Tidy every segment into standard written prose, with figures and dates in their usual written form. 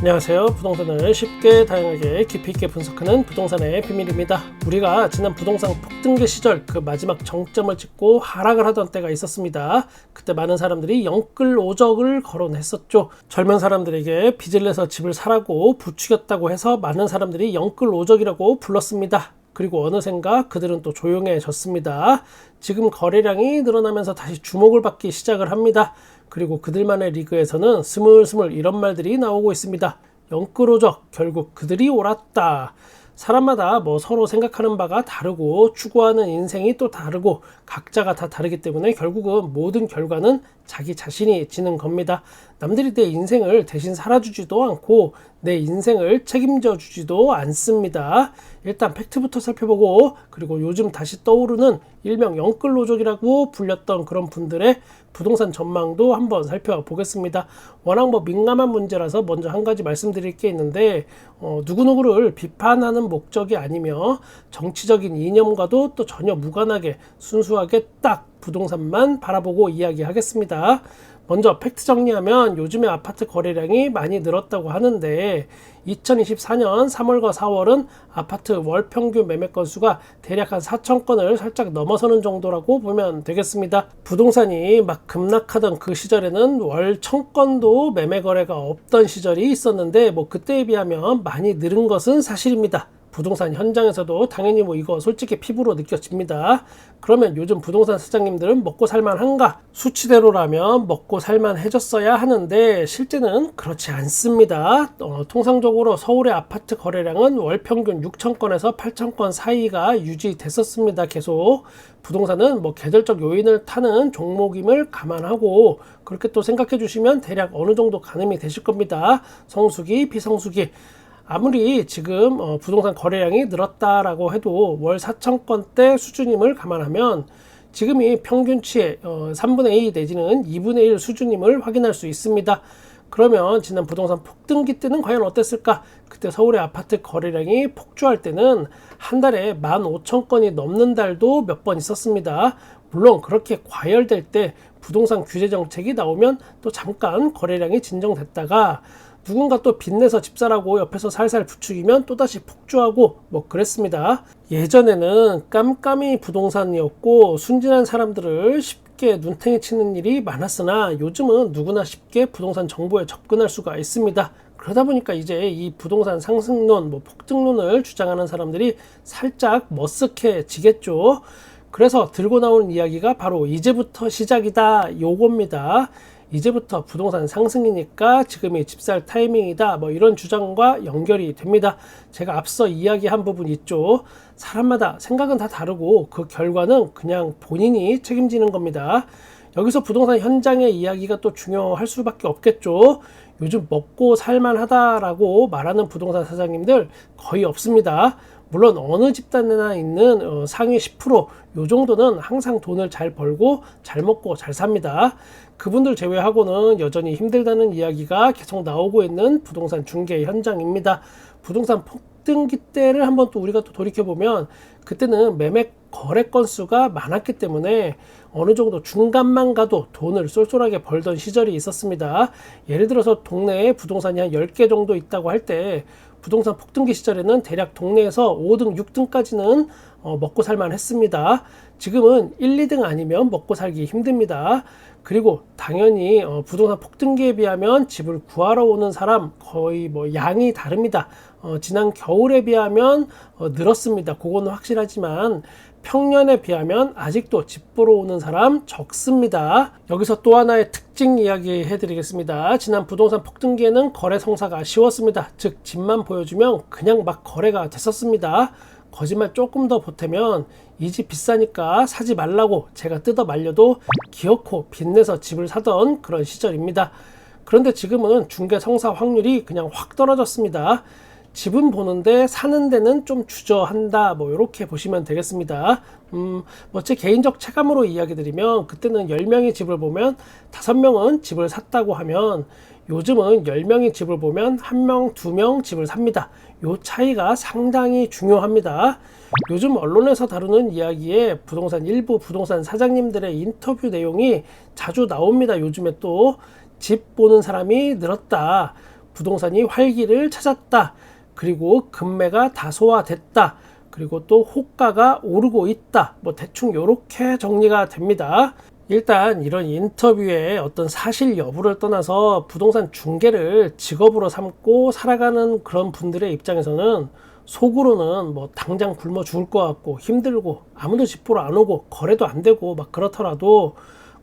안녕하세요. 부동산을 쉽게 다양하게 깊이 있게 분석하는 부동산의 비밀입니다. 우리가 지난 부동산 폭등기 시절 그 마지막 정점을 찍고 하락을 하던 때가 있었습니다. 그때 많은 사람들이 영끌오적을 거론했었죠. 젊은 사람들에게 빚을 내서 집을 사라고 부추겼다고 해서 많은 사람들이 영끌오적이라고 불렀습니다. 그리고 어느샌가 그들은 또 조용해졌습니다. 지금 거래량이 늘어나면서 다시 주목을 받기 시작을 합니다. 그리고 그들만의 리그에서는 스물스물 이런 말들이 나오고 있습니다. 영끌오적, 결국 그들이 옳았다. 사람마다 서로 생각하는 바가 다르고 추구하는 인생이 또 다르고 각자가 다 다르기 때문에 결국은 모든 결과는 자기 자신이 지는 겁니다. 남들이 내 인생을 대신 살아주지도 않고 내 인생을 책임져 주지도 않습니다. 일단 팩트부터 살펴보고, 그리고 요즘 다시 떠오르는 일명 영끌오적이라고 불렸던 그런 분들의 부동산 전망도 한번 살펴보겠습니다. 워낙 민감한 문제라서 먼저 한 가지 말씀드릴 게 있는데, 누구누구를 비판하는 목적이 아니며 정치적인 이념과도 또 전혀 무관하게 순수하게 딱 부동산만 바라보고 이야기하겠습니다. 먼저 팩트 정리하면 요즘에 아파트 거래량이 많이 늘었다고 하는데 2024년 3월과 4월은 아파트 월 평균 매매 건수가 대략 한 4,000건을 살짝 넘어서는 정도라고 보면 되겠습니다. 부동산이 막 급락하던 그 시절에는 월 1,000건도 매매 거래가 없던 시절이 있었는데 그때에 비하면 많이 늘은 것은 사실입니다. 부동산 현장에서도 당연히 이거 솔직히 피부로 느껴집니다. 그러면 요즘 부동산 사장님들은 먹고 살만한가? 수치대로라면 먹고 살만해졌어야 하는데 실제는 그렇지 않습니다. 통상적으로 서울의 아파트 거래량은 월 평균 6,000건에서 8,000건 사이가 유지됐었습니다. 계속 부동산은 계절적 요인을 타는 종목임을 감안하고 그렇게 또 생각해 주시면 대략 어느 정도 가늠이 되실 겁니다. 성수기, 비성수기. 아무리 지금 부동산 거래량이 늘었다라고 해도 월 4,000건대 수준임을 감안하면 지금이 평균치의 3분의 2 내지는 2분의 1 수준임을 확인할 수 있습니다. 그러면 지난 부동산 폭등기 때는 과연 어땠을까? 그때 서울의 아파트 거래량이 폭주할 때는 한 달에 15,000건이 넘는 달도 몇 번 있었습니다. 물론 그렇게 과열될 때 부동산 규제 정책이 나오면 또 잠깐 거래량이 진정됐다가 누군가 또 빚내서 집사라고 옆에서 살살 부추기면 또다시 폭주하고 그랬습니다. 예전에는 깜깜이 부동산이었고 순진한 사람들을 쉽게 눈탱이 치는 일이 많았으나 요즘은 누구나 쉽게 부동산 정보에 접근할 수가 있습니다. 그러다 보니까 이제 이 부동산 상승론, 폭등론을 주장하는 사람들이 살짝 머쓱해지겠죠. 그래서 들고 나오는 이야기가 바로 이제부터 시작이다 요겁니다. 이제부터 부동산 상승이니까 지금이 집 살 타이밍이다 이런 주장과 연결이 됩니다. 제가 앞서 이야기한 부분 있죠. 사람마다 생각은 다 다르고 그 결과는 그냥 본인이 책임지는 겁니다. 여기서 부동산 현장의 이야기가 또 중요할 수밖에 없겠죠. 요즘 먹고 살만하다라고 말하는 부동산 사장님들 거의 없습니다. 물론 어느 집단에나 있는 상위 10% 요 정도는 항상 돈을 잘 벌고 잘 먹고 잘 삽니다. 그분들 제외하고는 여전히 힘들다는 이야기가 계속 나오고 있는 부동산 중개 현장입니다. 부동산 폭등기 때를 한번 또 우리가 또 돌이켜보면 그때는 매매 거래 건수가 많았기 때문에 어느 정도 중간만 가도 돈을 쏠쏠하게 벌던 시절이 있었습니다. 예를 들어서 동네에 부동산이 한 10개 정도 있다고 할 때 부동산 폭등기 시절에는 대략 동네에서 5등, 6등까지는 먹고 살만 했습니다. 지금은 1, 2등 아니면 먹고 살기 힘듭니다. 그리고 당연히 부동산 폭등기에 비하면 집을 구하러 오는 사람 거의 양이 다릅니다. 지난 겨울에 비하면 늘었습니다. 그거는 확실하지만 평년에 비하면 아직도 집 보러 오는 사람 적습니다. 여기서 또 하나의 특징 이야기 해드리겠습니다. 지난 부동산 폭등기에는 거래 성사가 쉬웠습니다. 즉 집만 보여주면 그냥 막 거래가 됐었습니다. 거짓말 조금 더 보태면 이 집 비싸니까 사지 말라고 제가 뜯어 말려도 기어코 빚내서 집을 사던 그런 시절입니다. 그런데 지금은 중개 성사 확률이 그냥 확 떨어졌습니다. 집은 보는데 사는 데는 좀 주저한다 이렇게 보시면 되겠습니다. 제 개인적 체감으로 이야기 드리면 그때는 10명이 집을 보면 5명은 집을 샀다고 하면 요즘은 10명이 집을 보면 1명, 2명 집을 삽니다. 요 차이가 상당히 중요합니다. 요즘 언론에서 다루는 이야기에 일부 부동산 사장님들의 인터뷰 내용이 자주 나옵니다. 요즘에 또 집 보는 사람이 늘었다. 부동산이 활기를 찾았다. 그리고 금매가 다소화됐다. 그리고 또 호가가 오르고 있다. 뭐 대충 이렇게 정리가 됩니다. 일단 이런 인터뷰의 어떤 사실 여부를 떠나서 부동산 중개를 직업으로 삼고 살아가는 그런 분들의 입장에서는 속으로는 뭐 당장 굶어 죽을 것 같고 힘들고 아무도 집 보러 안 오고 거래도 안 되고 막 그렇더라도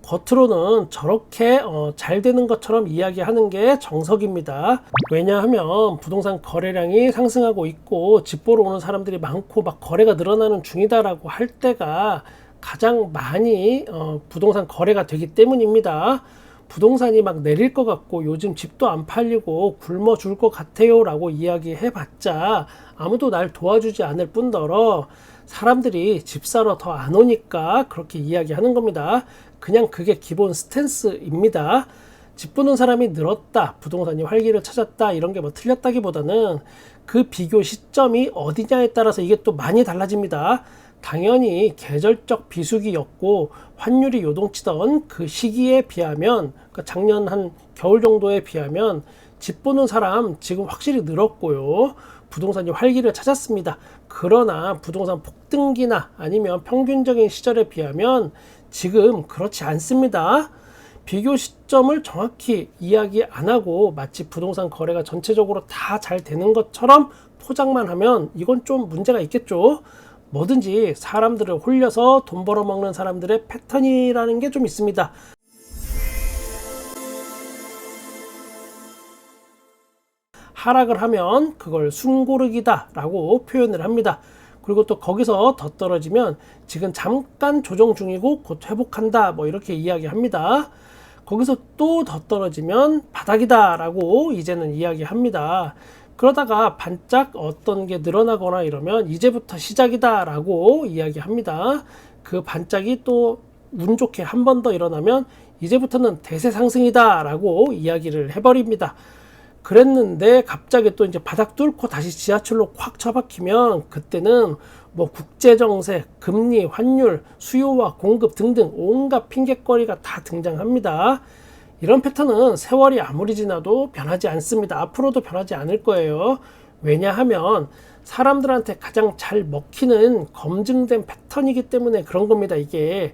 겉으로는 저렇게 잘 되는 것처럼 이야기하는 게 정석입니다. 왜냐하면 부동산 거래량이 상승하고 있고 집 보러 오는 사람들이 많고 막 거래가 늘어나는 중이다라고 할 때가 가장 많이 부동산 거래가 되기 때문입니다. 부동산이 막 내릴 것 같고 요즘 집도 안 팔리고 굶어 죽을 것 같아요 라고 이야기해 봤자 아무도 날 도와주지 않을 뿐더러 사람들이 집 사러 더 안 오니까 그렇게 이야기하는 겁니다. 그냥 그게 기본 스탠스입니다. 집 보는 사람이 늘었다, 부동산이 활기를 찾았다 이런 게 뭐 틀렸다기보다는 그 비교 시점이 어디냐에 따라서 이게 또 많이 달라집니다. 당연히 계절적 비수기였고 환율이 요동치던 그 시기에 비하면 그러니까 작년 한 겨울 정도에 비하면 집 보는 사람 지금 확실히 늘었고요. 부동산이 활기를 찾았습니다. 그러나 부동산 폭등기나 아니면 평균적인 시절에 비하면 지금 그렇지 않습니다. 비교 시점을 정확히 이야기 안 하고 마치 부동산 거래가 전체적으로 다 잘 되는 것처럼 포장만 하면 이건 좀 문제가 있겠죠. 뭐든지 사람들을 홀려서 돈 벌어먹는 사람들의 패턴이라는 게 좀 있습니다. 하락을 하면 그걸 숨고르기다 라고 표현을 합니다. 그리고 또 거기서 더 떨어지면 지금 잠깐 조정 중이고 곧 회복한다 뭐 이렇게 이야기합니다. 거기서 또 더 떨어지면 바닥이다 라고 이제는 이야기합니다. 그러다가 반짝 어떤 게 늘어나거나 이러면 이제부터 시작이다 라고 이야기합니다. 그 반짝이 또 운 좋게 한 번 더 일어나면 이제부터는 대세 상승이다 라고 이야기를 해버립니다. 그랬는데 갑자기 또 이제 바닥 뚫고 다시 지하철로 콱 처박히면 그때는 뭐 국제정세, 금리, 환율, 수요와 공급 등등 온갖 핑곗거리가 다 등장합니다. 이런 패턴은 세월이 아무리 지나도 변하지 않습니다. 앞으로도 변하지 않을 거예요. 왜냐하면 사람들한테 가장 잘 먹히는 검증된 패턴이기 때문에 그런 겁니다. 이게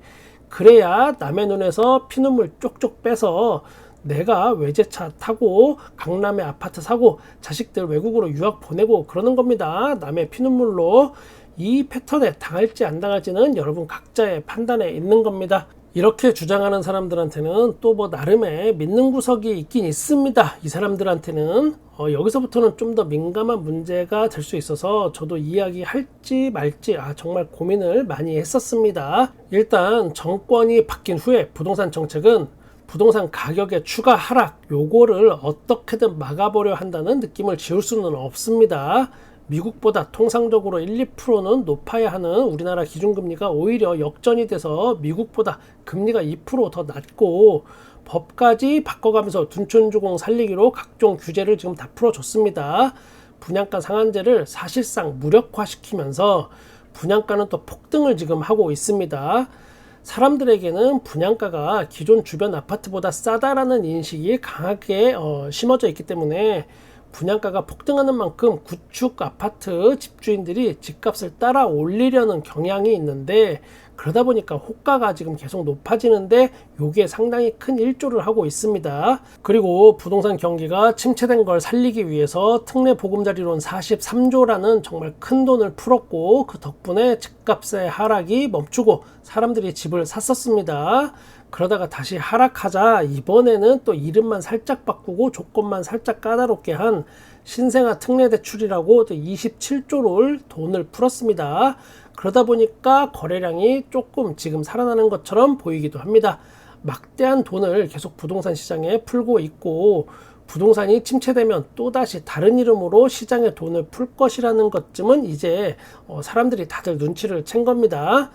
그래야 남의 눈에서 피눈물 쪽쪽 빼서 내가 외제차 타고 강남에 아파트 사고 자식들 외국으로 유학 보내고 그러는 겁니다. 남의 피눈물로. 이 패턴에 당할지 안 당할지는 여러분 각자의 판단에 있는 겁니다. 이렇게 주장하는 사람들한테는 또 뭐 나름의 믿는 구석이 있긴 있습니다. 이 사람들한테는 여기서부터는 좀 더 민감한 문제가 될 수 있어서 저도 이야기할지 말지 정말 고민을 많이 했었습니다. 일단 정권이 바뀐 후에 부동산 정책은 부동산 가격의 추가 하락 요거를 어떻게든 막아보려 한다는 느낌을 지울 수는 없습니다. 미국보다 통상적으로 1, 2%는 높아야 하는 우리나라 기준금리가 오히려 역전이 돼서 미국보다 금리가 2% 더 낮고 법까지 바꿔가면서 둔촌주공 살리기로 각종 규제를 지금 다 풀어줬습니다. 분양가 상한제를 사실상 무력화시키면서 분양가는 또 폭등을 지금 하고 있습니다. 사람들에게는 분양가가 기존 주변 아파트보다 싸다라는 인식이 강하게 심어져 있기 때문에 분양가가 폭등하는 만큼 구축 아파트 집주인들이 집값을 따라 올리려는 경향이 있는데 그러다 보니까 호가가 지금 계속 높아지는데 이게 상당히 큰 일조를 하고 있습니다. 그리고 부동산 경기가 침체된 걸 살리기 위해서 특례 보금자리론 43조라는 정말 큰 돈을 풀었고 그 덕분에 집값의 하락이 멈추고 사람들이 집을 샀었습니다. 그러다가 다시 하락하자 이번에는 또 이름만 살짝 바꾸고 조건만 살짝 까다롭게 한 신생아 특례대출이라고 27조를 돈을 풀었습니다. 그러다 보니까 거래량이 조금 지금 살아나는 것처럼 보이기도 합니다. 막대한 돈을 계속 부동산 시장에 풀고 있고 부동산이 침체되면 또다시 다른 이름으로 시장에 돈을 풀 것이라는 것쯤은 이제 사람들이 다들 눈치를 챈 겁니다.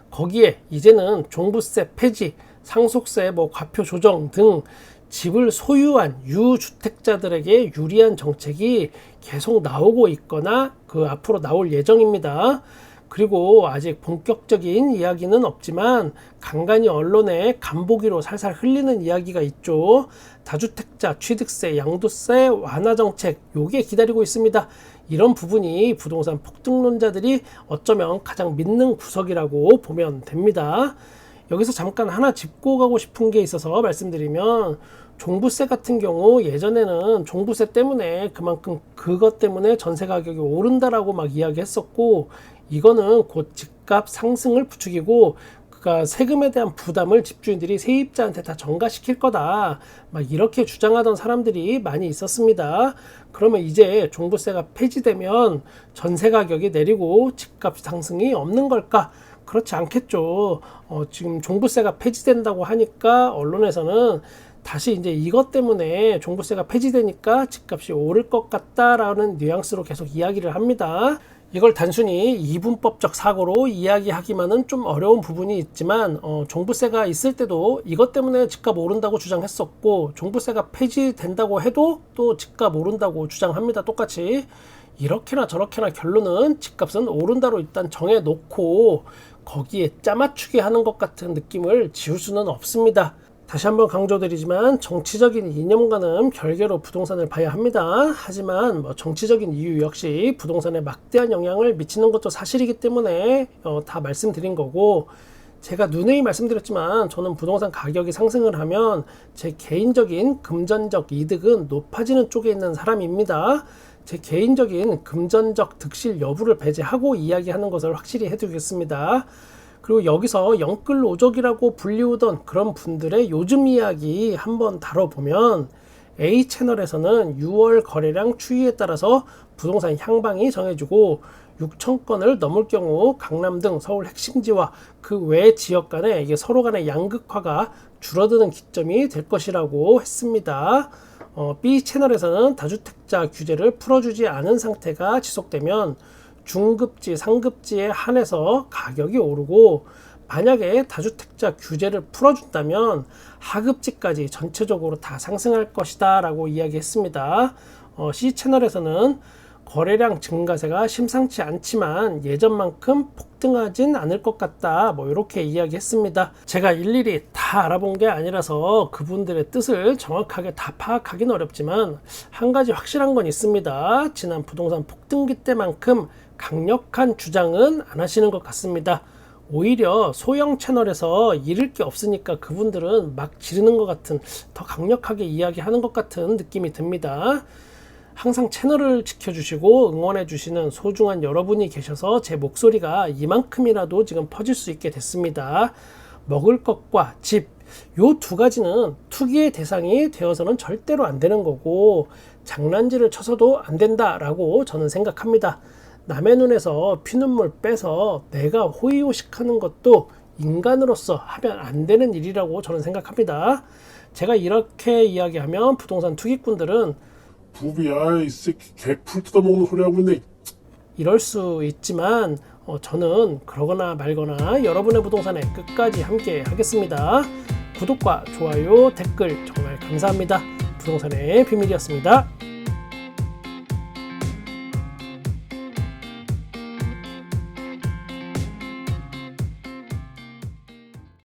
거기에 이제는 종부세 폐지, 상속세 과표 조정 등 집을 소유한 유주택자들에게 유리한 정책이 계속 나오고 있거나 그 앞으로 나올 예정입니다. 그리고 아직 본격적인 이야기는 없지만 간간히 언론에 간보기로 살살 흘리는 이야기가 있죠. 다주택자 취득세, 양도세 완화 정책, 요게 기다리고 있습니다. 이런 부분이 부동산 폭등론자들이 어쩌면 가장 믿는 구석이라고 보면 됩니다. 여기서 잠깐 하나 짚고 가고 싶은 게 있어서 말씀드리면, 종부세 같은 경우 예전에는 종부세 때문에 그만큼 그것 때문에 전세 가격이 오른다라고 막 이야기했었고, 이거는 곧 집값 상승을 부추기고, 그러니까 세금에 대한 부담을 집주인들이 세입자한테 다 전가시킬 거다, 막 이렇게 주장하던 사람들이 많이 있었습니다. 그러면 이제 종부세가 폐지되면 전세 가격이 내리고 집값 상승이 없는 걸까? 그렇지 않겠죠. 지금 종부세가 폐지된다고 하니까 언론에서는 다시 이제 이것 때문에 종부세가 폐지되니까 집값이 오를 것 같다라는 뉘앙스로 계속 이야기를 합니다. 이걸 단순히 이분법적 사고로 이야기하기만은 좀 어려운 부분이 있지만, 종부세가 있을 때도 이것 때문에 집값 오른다고 주장했었고, 종부세가 폐지된다고 해도 또 집값 오른다고 주장합니다. 똑같이. 이렇게나 저렇게나 결론은 집값은 오른다로 일단 정해놓고 거기에 짜맞추게 하는 것 같은 느낌을 지울 수는 없습니다. 다시 한번 강조드리지만 정치적인 이념과는 별개로 부동산을 봐야 합니다. 하지만 정치적인 이유 역시 부동산에 막대한 영향을 미치는 것도 사실이기 때문에 다 말씀드린 거고, 제가 누누이 말씀드렸지만 저는 부동산 가격이 상승을 하면 제 개인적인 금전적 이득은 높아지는 쪽에 있는 사람입니다. 제 개인적인 금전적 득실 여부를 배제하고 이야기하는 것을 확실히 해두겠습니다. 그리고 여기서 영끌노적이라고 불리우던 그런 분들의 요즘 이야기 한번 다뤄보면, A채널에서는 6월 거래량 추이에 따라서 부동산 향방이 정해지고 6,000건을 넘을 경우 강남 등 서울 핵심지와 그 외 지역 간에 이게 서로 간의 양극화가 줄어드는 기점이 될 것이라고 했습니다. B채널에서는 다주택자 규제를 풀어주지 않은 상태가 지속되면 중급지, 상급지에 한해서 가격이 오르고, 만약에 다주택자 규제를 풀어준다면 하급지까지 전체적으로 다 상승할 것이다 라고 이야기했습니다. C채널에서는 거래량 증가세가 심상치 않지만 예전만큼 폭등하진 않을 것 같다, 이렇게 이야기했습니다. 제가 일일이 다 알아본 게 아니라서 그분들의 뜻을 정확하게 다 파악하기는 어렵지만 한 가지 확실한 건 있습니다. 지난 부동산 폭등기 때만큼 강력한 주장은 안 하시는 것 같습니다. 오히려 소형 채널에서 잃을 게 없으니까 그분들은 막 지르는 것 같은, 더 강력하게 이야기하는 것 같은 느낌이 듭니다. 항상 채널을 지켜주시고 응원해주시는 소중한 여러분이 계셔서 제 목소리가 이만큼이라도 지금 퍼질 수 있게 됐습니다. 먹을 것과 집, 요 두 가지는 투기의 대상이 되어서는 절대로 안 되는 거고, 장난질을 쳐서도 안 된다라고 저는 생각합니다. 남의 눈에서 피눈물 빼서 내가 호의호식하는 것도 인간으로서 하면 안 되는 일이라고 저는 생각합니다. 제가 이렇게 이야기하면 부동산 투기꾼들은 부비야 이 새끼 개풀 뜯어먹는 소리 하고 있네. 이럴 수 있지만 저는 그러거나 말거나 여러분의 부동산에 끝까지 함께 하겠습니다. 구독과 좋아요, 댓글 정말 감사합니다. 부동산의 비밀이었습니다.